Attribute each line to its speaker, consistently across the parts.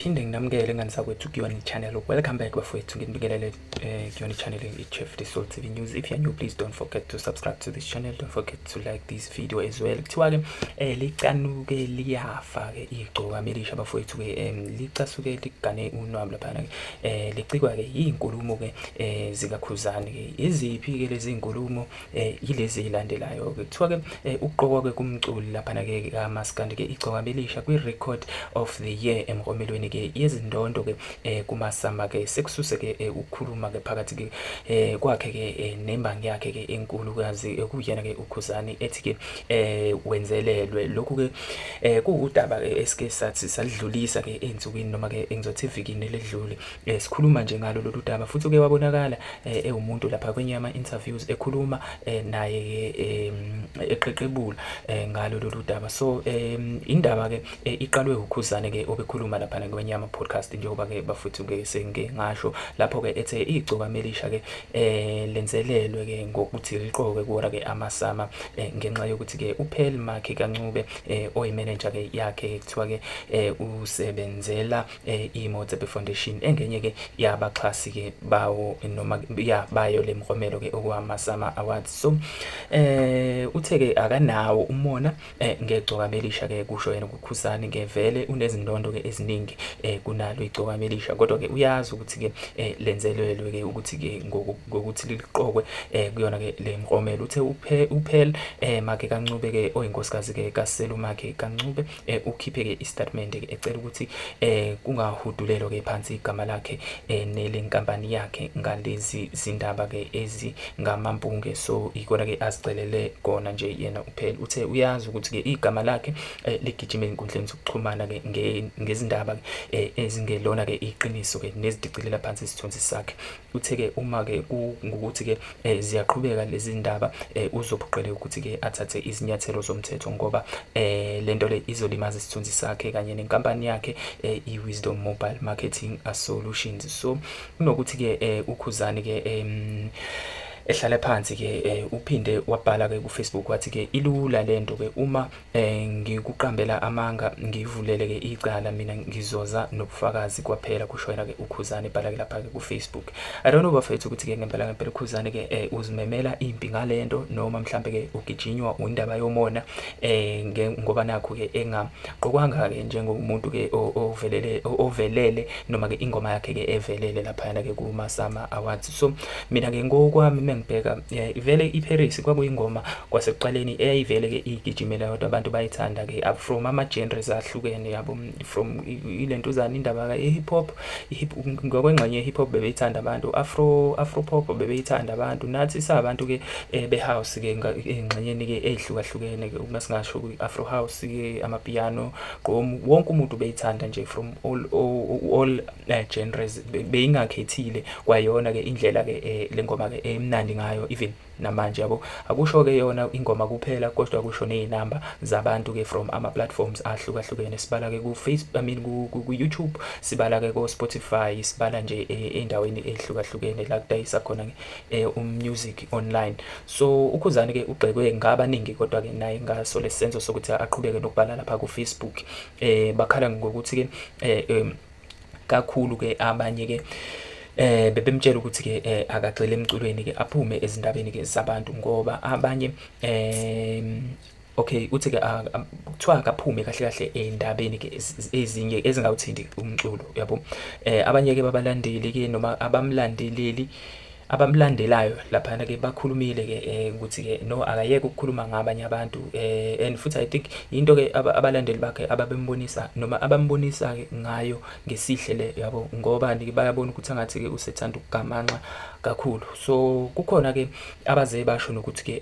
Speaker 1: Phinde nginamukele ngani sakwethu kuyona channel. Welcome back bafowethu, nginibikelele kuyona channel iChef The Soul TV News. If you're new, please don't forget to subscribe to this channel. Don't forget to like this video as well. Kuthiwa ke licanuke liyafa ke igcoka melisha bafowethu ke licasuke ligane unwami lapha ke licikwa ke izinkulumo ke zikaKhuzani ke. Iziphi ke lezi izinkulumo yilezi ilandelayo ke. Kuthiwa ke uqokwa ke kumculi lapha ke kaMaskandi ke igcoka melisha kwi record of the year emromelweni ke yezindondo ke kumasamba ke sekususe ke ukukhuluma ke phakathi ke kwakhe ke nembangi yakhe ke enkulukazi kuyena ke uKhuzani ethi ke wenzelelwe lokhu ke kuudaba ke esike sathi salidlulisa ke ensukwini noma ke engizothi evikini ledlule sikhuluma nje ngalo lolu daba futhi ke wabonakala umuntu lapha kwenye ama interviews ekhuluma naye ke eqeqebula ngalo lolu daba. So indaba ke iqalwe uKhuzani ke obekhuluma lapha kwenye ama podcast njengoba ke bafuthu ke sengike ngasho lapho ke ethe igcoka melisha ke lenzelelwe ke ngokuthi liqoke kuwona ke amasama ngenxa yokuthi ke uPhel Makhe kaNcube oyimanager ke yakhe kuthiwa ke usebenzela iMotsebe Foundation engenye ke yabaxhasi ke bawo noma bayo lemromelo ke okwamasama awards. So uthe ke akanawo umona ngegcoka melisha ke kusho yena uKhuzani ngevele unezindondo ke eziningi kunalo igcoka melisha kodwa ke uyazi ukuthi ke lenzelelwe ke ukuthi ke ngokuthi liqokwe kuyona ke lemromelo. Uthe uPhel Makhe kaNcube ke oyinkosikazi ke kaSelu Makhe kaNcube ukhiphe ke istatement ke ecela ukuthi kungahudulelwa ke phansi igama lakhe nelenkampani yakhe ngalezi zindaba ke ezingamampunge. So ikona ke azicelele kona nje yena uPhel. Uthe uyazi ukuthi ke igama lakhe ligijima ezinkundleni zokuxhumana ke ngezindaba ezingelona ke iqiniso ke nezidicilela phansi isithunzi sakhe. Uthe ke uma ke ngokuthi ke ziyaqhubeka lezi ndaba uzophuqele ukuthi ke athathe izinyathelo zomthetho ngoba lento le izolimaza isithunzi sakhe kanye nenkampani yakhe iWisdom Mobile Marketing Solutions. So kunokuthi ke uKhuzani ke ehlala phansi ke uphinde wabhala ke kuFacebook wathi ke ilula lento ke uma ngikuqambela amanga ngivulele ke icala mina ngizoza nobufakazi kwaphela kusho yena ke uKhuzani bhala ke lapha ke kuFacebook. I don't know bafethu ukuthi ke ngempela uKhuzani ke uzimemela impi ngalento noma mhlambe ke ugijinywa indaba yomona ngoba nakho ke engaqokwanga ke njengomuntu ke ovelele noma ke ingoma yakhe ke evelele lapha yana ke kumasama awards. So mina ke ngokwami ngibheka ivele iParis kwakuyingoma kwasekuqaleni eyayivele ke igijimela kodwa abantu bayithanda ke from ama genres ahlukene yabo from ilentuzana indaba ka hip hop ngokwengxenye hip hop bebeyithanda abantu, afro pop bebeyithanda abantu, nathi sabantu ke be house ke engxenyeni ke ehlukahlukene ke uma singasho afro house ke amapiano wonke umuntu beyithanda nje from all genres beyingakhethile kwayona ke indlela ke lengoma ke emnandi ngayo even namanje yabo. Akusho ke yona ingoma kuphela kodwa kusho nezinamba zabantu ke from ama platforms ahlukahlukene. Sibala ke ku Facebook ku YouTube, sibala ke ku Spotify, sibala nje endaweni ehlukahlukene la kudayisa khona music online. So uKhuzani ke ugxekwe ngabaningi kodwa ke naye ngaso lesenzo sokuthi aqhubeke nokubhala lapha ku Facebook bakhala ngokuthi ke kakhulu ke abanye ke bebemtshela ukuthi ke akagxile emculweni ke aphume ezindabeni ke zabantu ngoba abanye okay uthi ke kuthiwa akaphume kahle kahle endabeni ke ezinye ezingawuthindi umculo yabo. Abanye ke babalandeli ke noma abamlandelayo lapha ke bakhulumile ke ukuthi ke no akayeke ukukhuluma ngabanye abantu and futhi I think into ke abalandeli bakhe ababembonisa noma abambonisa ke ngayo ngesihle le yabo ngoba ke bayabona ukuthi angathi ke usethanda ukugamanxa kakhulu. So kukhona ke abaze basho nokuthi ke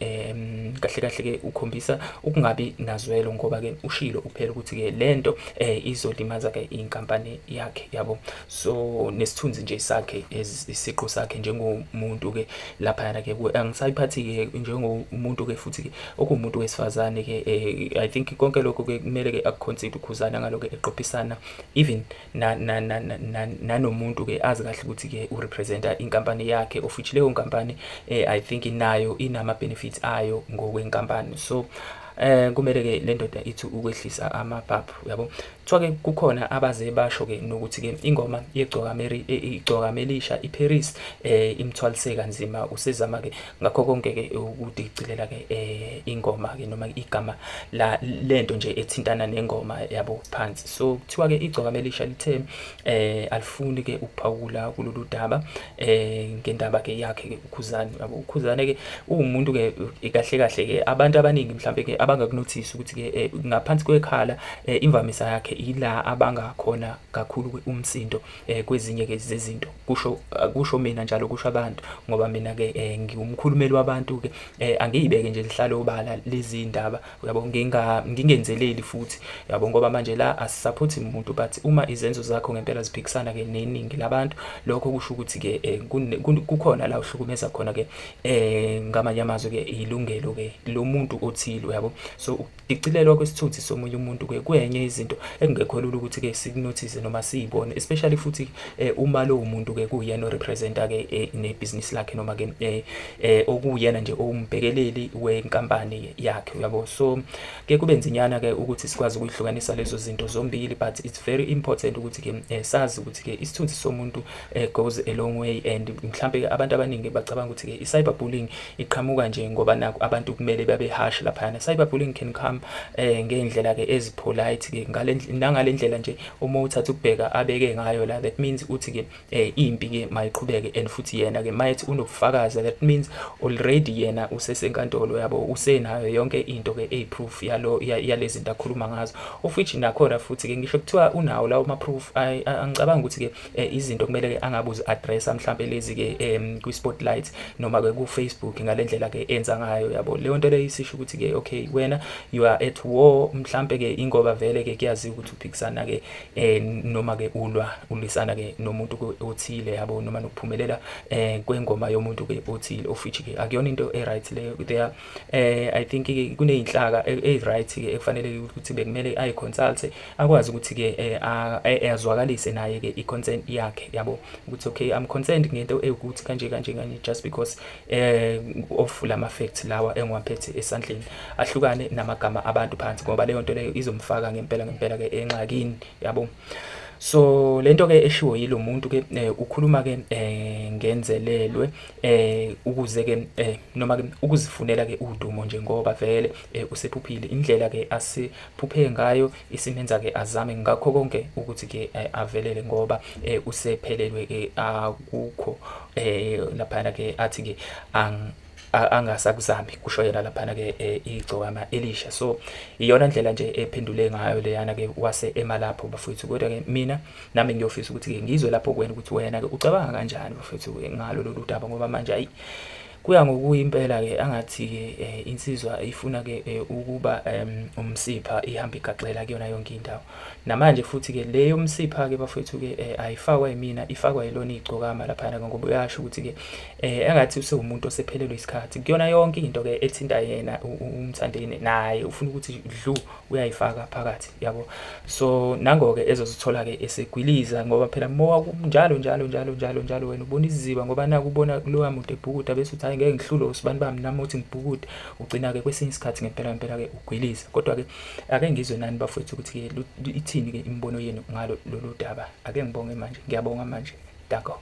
Speaker 1: kahle kahle ke ukhombisa ukungabi nazwelo ngoba ke ushilo uphela ukuthi ke lento izolimaza ke inkampani yakhe yabo. So nesithunzi nje sakhe isiqo sakhe njengomuntu ke lapha yana ke angisayiphathi ke njengomuntu ke futhi ke okumuntu wesifazane ke I think konke lokho ke kumele ke akuconsider uKhuzani ngalo ke eqophisana even nanomuntu ke azi kahle ukuthi ke urepresenta inkampani yakhe of which leyo nkampani I think inayo inama benefits ayo ngokwenkampani. So kumele ke le ndoda ithi ukwehlisa amaphaphu yabo. Kuthiwa ke kukhona abaze basho ke nokuthi ke ingoma igcoka Melisha iParis imthwalise kanzima usezama ke ngakho konke ke ukudicilela ke ingoma ke noma igama la lento nje ethintana nengoma yabo phansi. So kuthiwa ke igcoka Melisha lithe alifuni ke ukuphawula kulolu daba ngendaba ke yakhe ke uKhuzani yabo. uKhuzani ke umuntu ke kahle kahle ke abantu abaningi mhlambe ke abangakunothisi ukuthi ke ngaphansi kwekhala imvamisa yakhe ila abangakhona kakhulu umsindo kwezinye ke zezinto. Kusho mina njalo kusho abantu ngoba mina ke ngiyumkhulumeli wabantu ke angiyibeke nje lihlalo obala lezi ndaba yabo ngingenzeleli futhi yabo ngoba manje la asisupport umuntu but uma izenzo zakho ngempela ziphikisana ke neningi labantu lokho kusho ukuthi ke kukhona la uhlukumeza khona ke ngamanye amazwi ke ilungelo ke lo muntu othile yabo. So ukudicilelwa kwesithunzi somunye umuntu ke kuyenye izinto engekho lula ukuthi ke sikunothise noma siyibone, especially futhi uma lo muntu ke kuyena orepresenta ke nebusiness lakhe noma ke okuyena nje umbhekeleli wenkampani yakhe yabo. So ke kube nzinyana ke ukuthi sikwazi ukuyihlukanisa lezo zinto zombili, but it's very important ukuthi ke sazi ukuthi ke isithunzi somuntu goes a long way, and mhlambe abantu abaningi bacabanga ukuthi ke i-cyberbullying iqhamuka nje ngoba naku abantu kumele babe harsh lapha. Cyberbullying can come ngendlela ke ezipolite ke ngale ndlela nje uma uthatha ukubheka abeke ngayo la, that means uthi ke impi ke mayiqhubeke, and futhi yena ke mayithi unobufakazi, that means already yena usesenkantolo yabo usenayo yonke into ke eyiproof yalezi zinto akhuluma ngazo, of which nakhona futhi ke ngisho kuthiwa unawo lawo ma-proof. Angicabanga ukuthi ke izinto kumele ke angabuzi addressa mhlambe lezi ke kwi-spotlight noma ke ku-Facebook ngale ndlela ke enza ngayo yabo. Leyo nto leyo isisho ukuthi ke okay wena you are at war mhlambe ke ingoba vele ke kuyaziwa ukuthi uphikisana ke noma ke ulisana ke nomuntu othile yabo noma nokuphumelela kwengoma yomuntu ke othile, of which ke akuyona into e-right leyo. There I think ke kuneyinhlaka e-right ke ekufanele ukuthi bekumele ayiconsult akwazi ukuthi ke azwakalise naye ke i-consent yakhe yabo ukuthi okay I'm concerned ngento ukuthi kanje just because of lama facts lawa engiwaphethe esandleni ahlukane namagama abantu phansi ngoba leyo nto leyo izomfaka ngempela ke enxakini yabo. So lento ke eshiwo yilo muntu ke ukhuluma ke ngenzelelwe ukuze ke noma ke ukuzifunela ke udumo nje ngoba vele usephuphile indlela ke asiphuphe ngayo isimenza ke azame ngakho konke ukuthi ke avelele ngoba usephelelwe ke akukho lapha ke athi ke angasakuzami kusho yena lapha ke igcoka Elisha. So iyona ndlela nje ephendule ngayo leyana ke wase emalapho bafowethu, kodwa ke mina nami ngiyofisa ukuthi ke ngizwe lapho kwena ukuthi wena ke ucabanga kanjani bafowethu ngalo lolu daba ngoba manje ayi kuya ngokuyimpela ke angathi ke insizwa ifuna ke ukuba umsipha ihamba igaxela kuyona yonke indawo. Namanje futhi ke leyo umsipha ke bafethu ke ayifakwa yimina, ifakwa yilona igcokama lapha ngoba uyasho ukuthi ke angathi usewumuntu osephelelwe isikhathi kuyona yonke into ke ethinta yena umthandeni naye ufuna ukuthi dlu uyayifaka phakathi yabo. So nango ke ezozithola ke esegwiliza ngoba phela mowa njalo wena ubona iziziba ngoba naku ubona kuloya muntu ebhukuda bese uthi ngeke ngihlulo usibani bami nami uthi ngibhukude ugcina ke kwesinye isikhathi ngempela ke ugwiliza. Kodwa ke ake ngizwe nani bafethu ukuthi ke ithini ke imbono yenu ngalo lolu daba. Ake ngibonge manje, ngiyabonga manje. Danko.